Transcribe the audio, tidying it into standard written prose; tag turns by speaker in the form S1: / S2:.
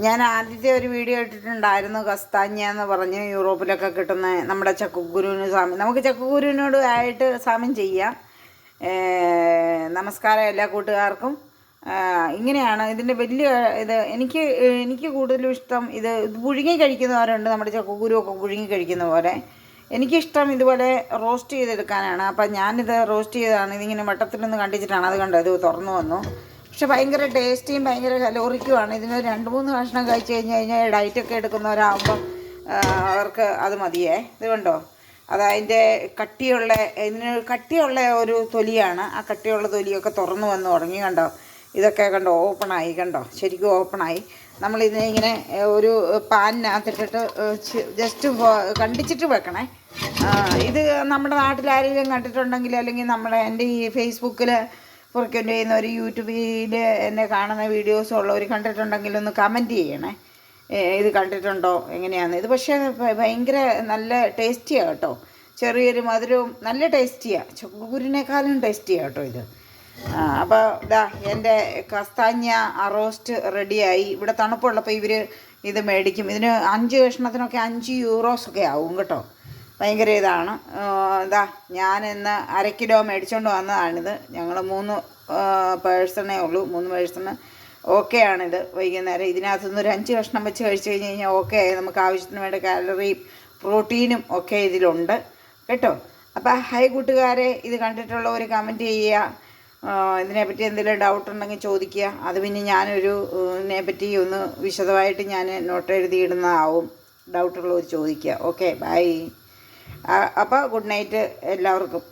S1: ഞാൻ ആദ്യത്തെ ഒരു വീഡിയോ ഇട്ടിട്ടുണ്ടായിരുന്നു കസ്താഞ്ഞ എന്ന് പറഞ്ഞ് യൂറോപ്പിലൊക്കെ കിട്ടുന്ന നമ്മുടെ ചക്കക്കുരുവിന് സാമ്യം. നമുക്ക് ചക്കക്കുരുവിനോട് ആയിട്ട് സാമ്യം ചെയ്യാം. നമസ്കാരം എല്ലാ കൂട്ടുകാർക്കും. ഇങ്ങനെയാണ് ഇതിൻ്റെ വലിയ എനിക്ക് കൂടുതലും ഇഷ്ടം ഇത് പുഴുങ്ങി കഴിക്കുന്നവരുണ്ട്, നമ്മുടെ ചക്കക്കുരുവൊക്കെ പുഴുങ്ങി കഴിക്കുന്ന പോലെ. എനിക്കിഷ്ടം ഇതുപോലെ റോസ്റ്റ് ചെയ്തെടുക്കാനാണ്. അപ്പം ഞാനിത് റോസ്റ്റ് ചെയ്തതാണ്. ഇതിങ്ങനെ വട്ടത്തിലൊന്ന് കണ്ടിച്ചിട്ടാണ്. അത് കണ്ടോ, ഇത് തുറന്നു വന്നു. പക്ഷെ ഭയങ്കര ടേസ്റ്റിയും ഭയങ്കര കലോറിക്കുമാണ്. ഇതിന് 2-3 കഷ്ണം കഴിച്ച് കഴിഞ്ഞാൽ ഡയറ്റൊക്കെ എടുക്കുന്നവരാകുമ്പം അവർക്ക് അത് മതിയേ. ഇത് കണ്ടോ, അതതിൻ്റെ കട്ടിയുള്ള ഒരു തൊലിയാണ്. ആ കട്ടിയുള്ള തൊലിയൊക്കെ തുറന്നു വന്ന് തുടങ്ങി. കണ്ടോ, ഇതൊക്കെ കണ്ടോ ഓപ്പണായി. കണ്ടോ, ശരിക്കും ഓപ്പണായി. നമ്മളിതിനെ ഇങ്ങനെ ഒരു പാനിനകത്തിട്ടിട്ട് ജസ്റ്റ് കണ്ടിച്ചിട്ട് വെക്കണേ. ഇത് നമ്മുടെ നാട്ടിലാരെങ്കിലും കണ്ടിട്ടുണ്ടെങ്കിൽ, അല്ലെങ്കിൽ എൻ്റെ ഈ ഫേസ്ബുക്കിൽ പുറക്കേണ്ടി ചെയ്യുന്ന ഒരു യൂട്യൂബിൽ എന്നെ കാണുന്ന വീഡിയോസ് ഉള്ളവർ കണ്ടിട്ടുണ്ടെങ്കിൽ ഒന്ന് കമൻറ്റ് ചെയ്യണേ. ഇത് കണ്ടിട്ടുണ്ടോ, എങ്ങനെയാണ് ഇത്? പക്ഷേ ഭയങ്കര നല്ല ടേസ്റ്റിയാണ് കേട്ടോ. ചെറിയൊരു മധുരവും നല്ല ടേസ്റ്റിയാണ്. ചക്കക്കുരുവിനേക്കാളും ടേസ്റ്റിയാണ് കേട്ടോ ഇത്. അപ്പോൾ ഇതാ എൻ്റെ കസ്താഞ്ഞ റോസ്റ്റ് റെഡിയായി. ഇവിടെ തണുപ്പുള്ളപ്പോൾ ഇവർ ഇത് മേടിക്കും. ഇതിന് 5 കഷ്ണത്തിനൊക്കെ 5 യൂറോസൊക്കെ ആവും കേട്ടോ. ഭയങ്കര ഇതാണ്. ഇതാ ഞാൻ ഇന്ന് 1/2 കിലോ മേടിച്ചുകൊണ്ട് വന്നതാണിത്. ഞങ്ങൾ 3 പേഴ്സണേ ഉള്ളൂ. 3 പേഴ്സണ് ഓക്കെയാണിത്. വൈകുന്നേരം ഇതിനകത്തുനിന്ന് ഒരു 5 കഷ്ണം വെച്ച് കഴിച്ച് കഴിഞ്ഞാൽ ഓക്കെ. നമുക്ക് ആവശ്യത്തിന് വേണ്ട കാലറിയും പ്രോട്ടീനും ഒക്കെ ഇതിലുണ്ട് കേട്ടോ. അപ്പോൾ ഹൈ കൂട്ടുകാരെ, ഇത് കണ്ടിട്ടുള്ളവർ കമൻറ്റ് ചെയ്യുക. ഇതിനെപ്പറ്റി എന്തെങ്കിലും ഡൗട്ട് ഉണ്ടെങ്കിൽ ചോദിക്കുക. അത് പിന്നെ ഞാനൊരു ഇതിനെപ്പറ്റി ഒന്ന് വിശദമായിട്ട് ഞാൻ നോട്ട് എഴുതിയിടുന്നതാവും. ഡൗട്ടുള്ളവർ ചോദിക്കുക. Okay, bye. അപ്പോൾ ഗുഡ് നൈറ്റ് എല്ലാവർക്കും.